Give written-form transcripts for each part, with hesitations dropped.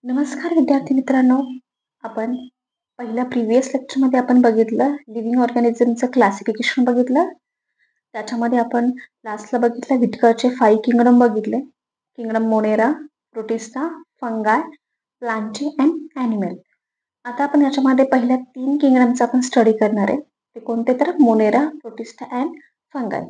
नमस्कार विद्यार्थी मित्रांनो. आपण पहिल्या प्रिव्हियस लेक्चरमध्ये आपण बघितलं लिव्हिंग ऑर्गॅनिझमचं क्लासिफिकेशन बघितलं. त्याच्यामध्ये आपण लास्टला बघितलं व्हिटकरचे 5 किंगडम बघितले. Kingdom Monera, protista, फंगाय, Plantae and animal. आता आपण याच्यामध्ये पहिल्या 3 किंगडमचा आपण स्टडी करणार आहे. ते कोणते तर मोनेरा, प्रोटिस्टा अँड फंगाय.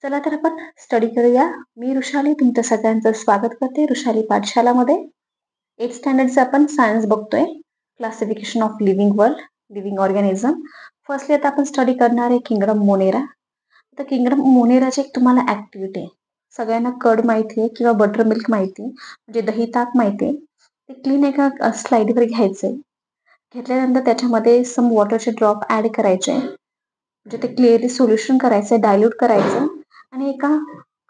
चला तर आपण स्टडी करूया. मी ऋषाली तुमचं सगळ्यांचं स्वागत करते ऋषाली पाठशालामध्ये. 8th स्टँडर्डचं आपण सायन्स बघतोय. Classification of living world, living organism. Firstly आता आपण स्टडी करणार आहे किंगडम मोनेरा. तर किंगडम मोनेराची एक तुम्हाला ऍक्टिव्हिटी आहे. सगळ्यांना कर्ड माहिती आहे किंवा बटर मिल्क माहिती आहे, म्हणजे दही ताक माहिती आहे. ते क्लीन एका स्लाइडवर घ्यायचंय. घेतल्यानंतर त्याच्यामध्ये सम वॉटरचे ड्रॉप ऍड करायचे, म्हणजे ते क्लिअरली सोल्युशन करायचं, डायल्यूट करायचं आणि एका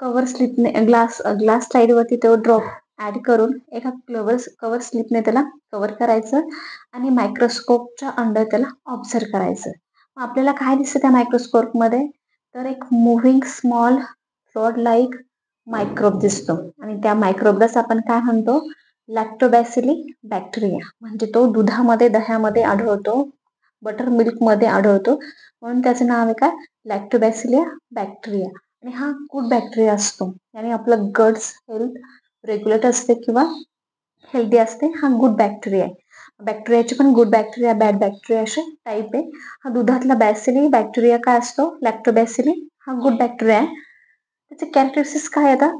कव्हर स्लिपने ग्लास स्लाइडवरती तो ड्रॉप ऍड करून एका कव्हर स्लिपने त्याला कव्हर करायचं आणि मायक्रोस्कोपच्या अंडर त्याला ऑब्झर्व करायचं. आपल्याला काय दिसतं त्या मायक्रोस्कोप मध्ये? तर एक moving small rod like microbe दिसतो आणि त्या मायक्रोबलाच आपण काय म्हणतो? लॅक्टोबॅसिली बॅक्टेरिया. म्हणजे तो दुधामध्ये, दह्यामध्ये आढळतो, बटर मिल्क मध्ये आढळतो, म्हणून त्याचं नाव आहे काय? लॅक्टोबॅसिलिया बॅक्टेरिया. आणि हा गुड बॅक्टेरिया असतो आणि आपलं गट्स हेल्थ रेग्युलेट असते किंवा हेल्दी असते. हा गुड बॅक्टेरिया आहे. बॅक्टेरियाचे पण गुड बॅक्टेरिया, बॅड बॅक्टेरिया असे टाईप आहे. हा दुधातला बॅसिली बॅक्टेरिया काय असतो? लॅक्टोबॅसिली. हा गुड बॅक्टेरिया आहे. त्याचे कॅरेक्टरिस्टिक्स काय येतात?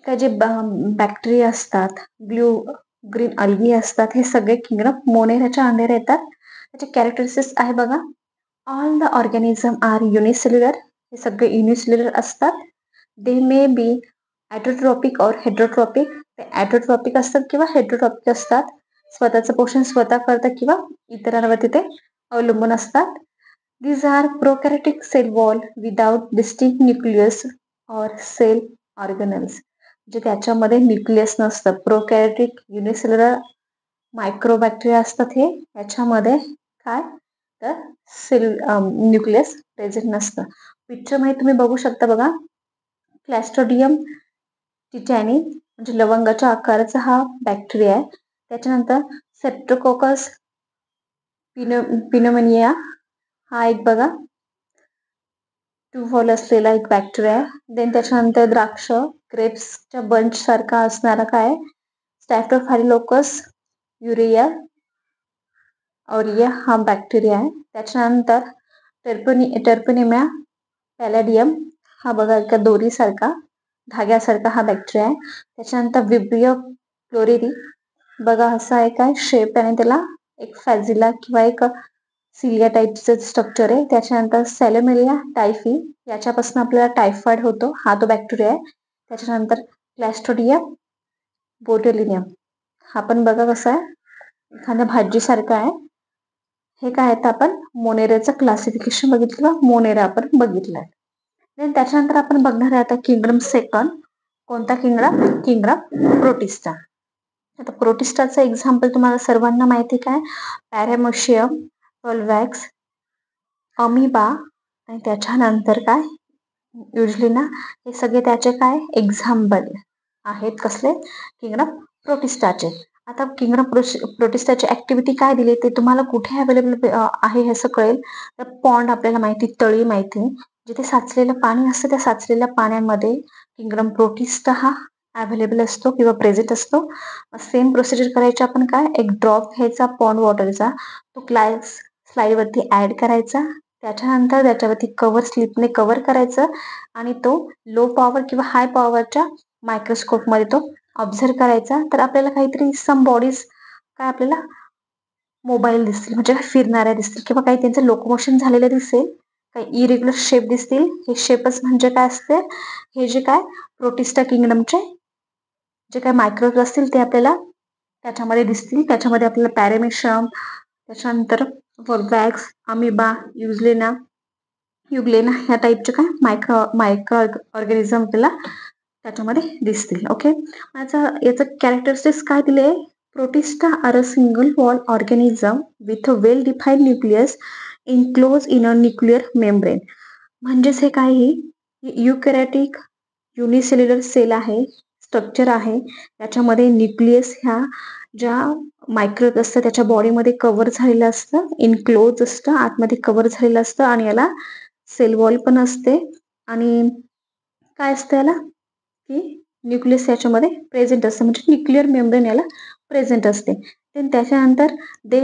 काय जे बॅक्टेरिया असतात, ग्रीन अल्गी असतात, हे सगळे किंगडम मोनेराच्या अंडर येतात. त्याचे कॅरेक्टरिस्टिक्स आहे बघा. All the organism are unicellular. हे सगळे युनिसेल्युलर असतात. दे मे बी ॲटोट्रॉपिक और हेट्रोट्रॉपिक. ते ॲटोट्रॉपिक असतात किंवा हेट्रोट्रॉपिक असतात. स्वतःचं पोषण स्वतः करतात किंवा इतरांवरती ते अवलंबून असतात. These are prokaryotic cell wall without distinct nucleus or cell organelles. म्हणजे त्याच्यामध्ये न्यूक्लियस नसतं. प्रोकॅरियोटिक युनिसेल्युलर मायक्रोबॅक्टेरिया असतात हे. याच्यामध्ये काय तर सेल न्यूक्लियस प्रेझेंट नसतं. पिक्चरमध्ये तुम्ही बघू शकता बघा. क्लॅस्ट्रोडियम टिटॅनी म्हणजे लवंगाच्या आकाराचा हा बॅक्टेरिया आहे. त्याच्यानंतर सेप्टोकोकस पिनोमोनिया हा एक बघा टू असलेला एक बॅक्टेरिया आहे. देन त्याच्यानंतर द्राक्ष, ग्रेप्सच्या बंच सारखा असणारा काय? स्टॅफिलोकोकस ऑरिया हा बॅक्टेरिया आहे. त्याच्यानंतर टर्पोनिमिया पॅलेडियम हा बघा एका दोरीसारखा, धाग्यासारखा हा बॅक्टेरिया आहे. त्याच्यानंतर विब्रियो फ्लोरिडी बघा असा आहे काय शेप आणि त्याला एक फॅजिला किंवा एक सिलिया टाईपचं स्ट्रक्चर आहे. त्याच्यानंतर सॅलोमेलिया टायफी, याच्यापासून आपल्याला टायफॉइड होतो, हा तो बॅक्टेरिया आहे. त्याच्यानंतर क्लॅस्ट्रोडियम बोट्युलिनियम हा पण बघा कसा आहे, एखाद्या भाजीसारखा आहे. हे काय आहे? आपण मोनेराचं क्लासिफिकेशन बघितलं, मोनेरा आपण बघितलं. देन त्याच्यानंतर आपण बघणार आहे आता किंगडम सेकंड. कोणता किंगडम? Kingdom protista. आता प्रोटिस्टाचं एक्झाम्पल तुम्हाला सर्वांना माहिती काय? पॅरामोशियम, वॉल्वॅक्स, अमिबा आणि त्याच्यानंतर काय युजली ना, हे सगळे त्याचे काय एक्झाम्पल आहेत. कसले? किंगडम प्रोटिस्टाचे. आता किंगडम प्रोटिस्टाची ऍक्टिव्हिटी काय दिली ते तुम्हाला कुठे अवेलेबल आहे हे असं कळेल. तर पॉन्ड आपल्याला माहिती, तळी माहिती, जिथे साचलेलं पाणी असतं त्या साचलेल्या पाण्यामध्ये किंगडम प्रोटिस्टा हा अवेलेबल असतो किंवा प्रेझेंट असतो. सेम प्रोसिजर करायची आपण. काय? एक ड्रॉप घ्यायचा पॉन्ड वॉटरचा, तो स्लाइडवरती ऍड करायचा. त्याच्यानंतर त्याच्यावरती कव्हर स्लिपने कव्हर करायचं आणि तो लो पॉवर किंवा हाय पॉवरच्या मायक्रोस्कोपमध्ये तो ऑब्झर्व करायचा. तर आपल्याला काहीतरी सम बॉडीज काय आपल्याला मोबाईल दिसतील, म्हणजे फिरणाऱ्या दिसतील किंवा काही त्यांचं लोकोमोशन झालेलं दिसेल, काही इरेग्युलर शेप दिसतील. हे शेपच म्हणजे काय असते? हे जे काय प्रोटिस्टा किंगडमचे जे काय मायक्रोब असतील ते आपल्याला त्याच्यामध्ये दिसतील. त्याच्यामध्ये आपल्याला पॅरामेशियम, त्याच्यानंतर वॉल्वॅक्स, अमिबा, युग्लेना ह्या टाईपचे काय मायक्रो ऑर्गॅनिझम आपल्याला त्याच्यामध्ये दिसतील. ओके, याचं कॅरेक्टरिस्टिक्स काय दिले? Protista are a single wall organism with a well defined nucleus enclose in a nuclear membrane. म्हणजेच हे काही युकॅरियोटिक युनिसेल्युलर सेल आहे. स्ट्रक्चर आहे. त्याच्यामध्ये न्यूक्लियस ह्या ज्या मायक्रोब असतं त्याच्या बॉडीमध्ये कव्हर झालेलं असतं, इनक्लोज असतं, आतमध्ये कव्हर झालेलं असतं आणि याला सेल वॉल पण असते आणि काय असतं याला की न्यूक्लियस याच्यामध्ये प्रेझेंट असतं म्हणजे न्यूक्लिअर मेम्ब्रेन याला प्रेझेंट असते. देन त्याच्यानंतर दे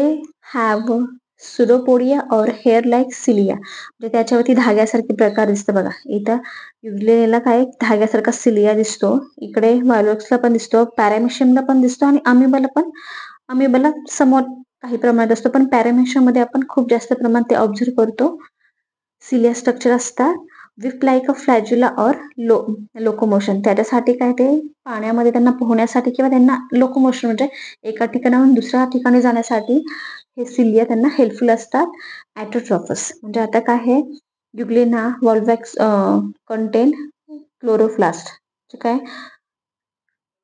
हॅव सुडोपोडिया और हेअर लाईक सिलिया म्हणजे त्याच्यावरती धाग्यासारखे प्रकार दिसतं बघा. इथं युग्लेला काय धाग्यासारखा सिलिया दिसतो, इकडे व्हायलॉक्सला पण दिसतो, पॅरामेशियमला पण दिसतो आणि अमिबाला समोर काही प्रमाणात असतो, पण पॅरामेशियममध्ये आपण खूप जास्त प्रमाणात ते ऑब्झर्व करतो. सिलिया स्ट्रक्चर असतात विथ लाईक अ फ्लॅज्युला और लोकोमोशन. त्याच्यासाठी काय ते पाण्यामध्ये त्यांना पोहण्यासाठी किंवा त्यांना लोकोमोशन म्हणजे एका ठिकाणाहून दुसऱ्या ठिकाणी जाण्यासाठी हे सिलिया त्यांना हेल्पफुल असतात. ॲटोट्रॉपस म्हणजे आता काय आहे युग्लिना वॉल्वॅक्स कंटेन क्लोरोप्लास्ट जे काय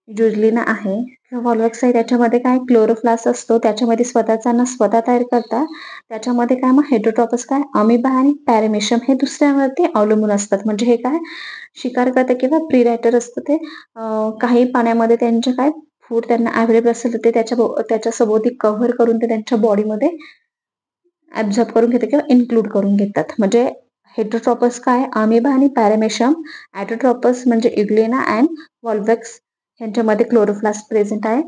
युग्लिना आहे वॉल्वॅक्स आहे त्याच्यामध्ये काय क्लोरोप्लास्ट असतो, त्याच्यामध्ये स्वतःचा अन्न स्वतः तयार करतात. त्याच्यामध्ये काय मग हेटरोट्रॉपस काय अमिबा आणि पॅरामेशियम हे दुसऱ्यावरती अवलंबून असतात. म्हणजे हे काय शिकार करते किंवा प्रिडेटर असतं ते काही पाण्यामध्ये त्यांचे काय फूड त्यांना अवेलेबल असेल तर ते त्याच्या सभोवती कव्हर करून ते त्यांच्या बॉडीमध्ये ॲब्झॉर्ब करून घेतात किंवा इन्क्लूड करून घेतात. म्हणजे हेटरोट्रॉपस काय अमिबा आणि पॅरामेशियम, ॲटोट्रॉपस म्हणजे युग्लिना अँड वॉल्वॅक्स यांच्यामध्ये क्लोरोप्लास्ट प्रेझेंट आहे.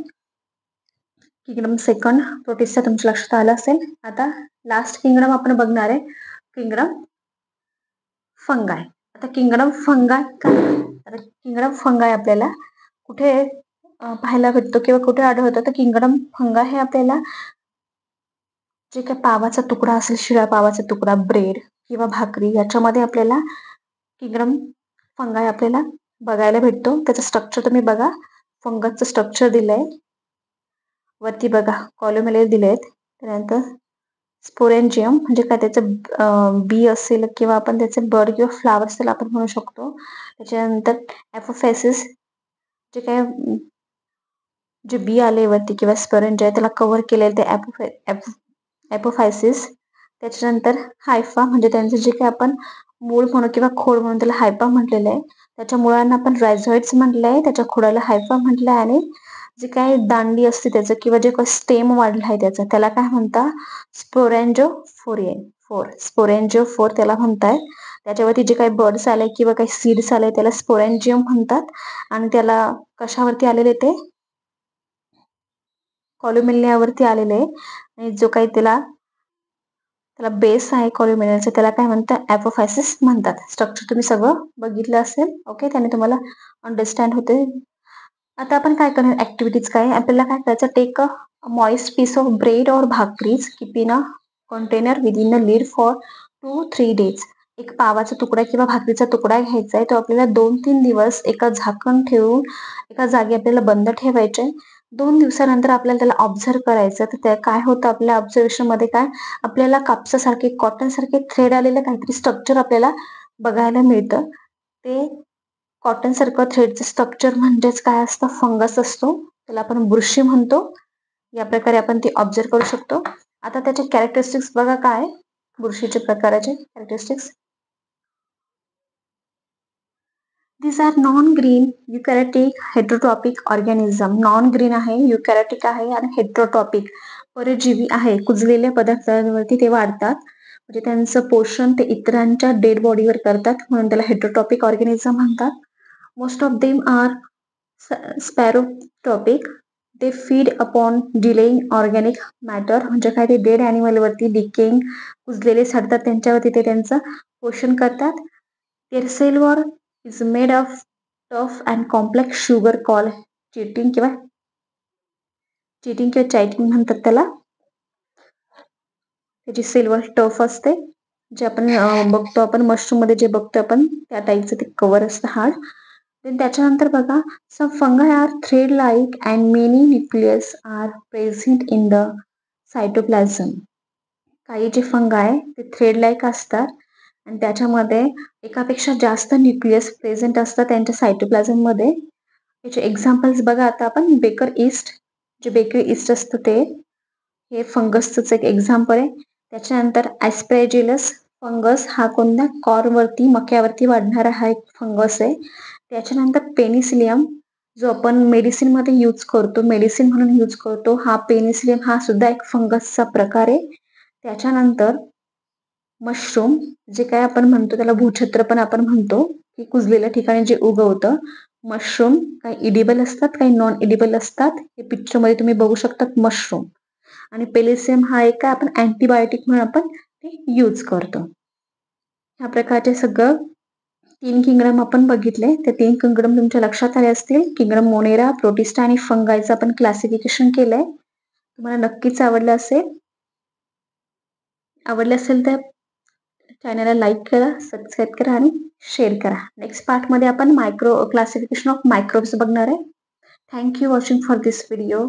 किंगडम सेकंड प्रोटिस्टा तुमच्या लक्षात आलं असेल. आता लास्ट किंगडम आपण बघणार आहे किंगडम फंगाय. आता किंगडम फंगाय काय आता किंगडम फंगाय आपल्याला कुठे पाहायला भेटतो किंवा कुठे आढळतो तर किंगडम फंगा हे आपल्याला जे काही पावाचा तुकडा असेल, शिळा पावाचा तुकडा, ब्रेड किंवा भाकरी याच्यामध्ये आपल्याला किंगडम फंगाय आपल्याला बघायला भेटतो. त्याचं स्ट्रक्चर तुम्ही बघा, फंगसचं स्ट्रक्चर दिलंय वरती बघा, कॉलमले दिलेत. त्यानंतर स्पोरेंजियम म्हणजे काय त्याचं बी असेल किंवा आपण त्याचे बड किंवा फ्लावर असेल आपण म्हणू शकतो. त्याच्यानंतर ॲपोफॅसिस जे काय जे बी आले वरती किंवा स्पोरेंज आहे त्याला कव्हर केलेलं ते ॲपोफायसिस. त्याच्यानंतर हायफा म्हणजे त्यांचं जे काही आपण मूळ म्हणू किंवा खोड म्हणून त्याला हायफा म्हटलेलं आहे. त्याच्या मुळांना आपण रायझॉइड्स म्हटलं आहे, त्याच्या खोडाला हायफा म्हटलं आहे आणि जे काही दांडी असते त्याचं किंवा जे काही स्टेम वाढलं आहे त्याचं त्याला काय म्हणतात स्पोरेंजिओफोर त्याला म्हणतात. त्याच्यावरती जे काही बर्ड्स आले किंवा काही सीड्स आले त्याला स्पोरेंजियम म्हणतात आणि त्याला कशावरती आलेले ते कॉल्युमिलियावरती आलेले आहे आणि जो काही त्याला बेस आहे कॉल्युमिलियाचा त्याला काय म्हणतात ॲपोफायसिस म्हणतात. स्ट्रक्चर तुम्ही सगळं बघितलं असेल. ओके, त्याने तुम्हाला अंडरस्टँड होते. आता आपण काय करणार ऍक्टिव्हिटीज काय आपल्याला काय करायचं take a moist piece of bread और bhakris keep in a container within the lid for 2-3 days. एक पावाचा तुकडा किंवा भाकरीचा तुकडा घ्यायचा आहे तो आपल्याला 2-3 दिवस एका झाकण ठेवून एका जागी आपल्याला बंद ठेवायचे. 2 दिवसानंतर आपल्याला त्याला ऑब्झर्व करायचं तर त्या काय होतं आपल्या ऑब्झर्वेशन मध्ये काय आपल्याला कापसासारखे कॉटन सारखे थ्रेड आलेलं काहीतरी स्ट्रक्चर आपल्याला बघायला मिळतं. ते कॉटन सारखं थ्रेडचं स्ट्रक्चर म्हणजेच काय असतं फंगस असतो, त्याला आपण बुरशी म्हणतो. या प्रकारे आपण ती ऑब्झर्व करू शकतो. आता त्याचे कॅरेक्टरिस्टिक्स बघा काय बुरशीच्या प्रकाराचे characteristics. These are non-green eukaryotic heterotrophic organism. Non-green आहे, eukaryotic आहे आणि heterotrophic परजीवी आहे. कुजलेल्या पदार्थांवरती ते वाढतात. म्हणजे त्यांचं पोषण ते इतरांच्या डेड बॉडीवर करतात म्हणून त्याला हेटरोट्रॉपिक ऑर्गॅनिझम म्हणतात. Most of them are saprotrophic. They feed upon decaying organic matter म्हणजे काय ते डेड ॲनिमलवरती डिकेइंग कुजलेले सडतात त्यांच्यावरती ते त्यांचं पोषण करतात. Their cell wall is made of tough and complex sugar call chitin किंवा चायटिंग म्हणतात त्याला. त्याची सिल्वर टफ असते जे आपण बघतो आपण मशरूम मध्ये जे बघतो आपण त्या टाईपचं ते कव्हर असतं हार्ड. देन त्याच्यानंतर बघा some fungi are thread like and many nucleus are present in the cytoplasm. काही जे फंगाय ते थ्रेड लाईक असतात आणि त्याच्यामध्ये एकापेक्षा जास्त न्यूक्लियस प्रेझेंट असतात त्यांच्या सायटोप्लाझम मध्ये. त्याचे एक्झाम्पल्स बघा आता आपण बेकर ईस्ट जे बेकर ईस्ट असतं ते हे फंगसच एक एक्झाम्पल आहे. त्याच्यानंतर ॲस्पॅजिलस फंगस हा कोणत्या कॉर्नवरती मक्यावरती वाढणारा हा एक फंगस आहे. त्याच्यानंतर पेनिसिलियम जो आपण मेडिसिनमध्ये यूज करतो, मेडिसिन म्हणून यूज करतो, हा पेनिसिलियम हा सुद्धा एक फंगसचा प्रकार आहे. त्याच्यानंतर मशरूम, जे काय आपण म्हणतो त्याला भूछत्र पण आपण म्हणतो, की कुजलेल्या ठिकाणी जे उगवतं. मशरूम काही इडिबल असतात, काही नॉन इडिबल असतात. हे पिक्चरमध्ये तुम्ही बघू शकतात मशरूम. आणि पेनिसिलियम हा एक काय आपण अँटिबायोटिक म्हणून आपण ते यूज करतो. ह्या प्रकारचे सगळं 3 किंगडम आपण बघितले. ते 3 किंगडम तुमच्या लक्षात आले असतील. किंगडम मोनेरा, प्रोटिस्टा आणि फंगायचं आपण क्लासिफिकेशन केलंय. तुम्हाला नक्कीच आवडलं असेल. आवडलं असेल तर चॅनलला लाईक करा, सबस्क्राईब करा आणि शेअर करा. नेक्स्ट पार्टमध्ये आपण क्लासिफिकेशन ऑफ मायक्रोब्स बघणार आहे. Thank you watching for this video.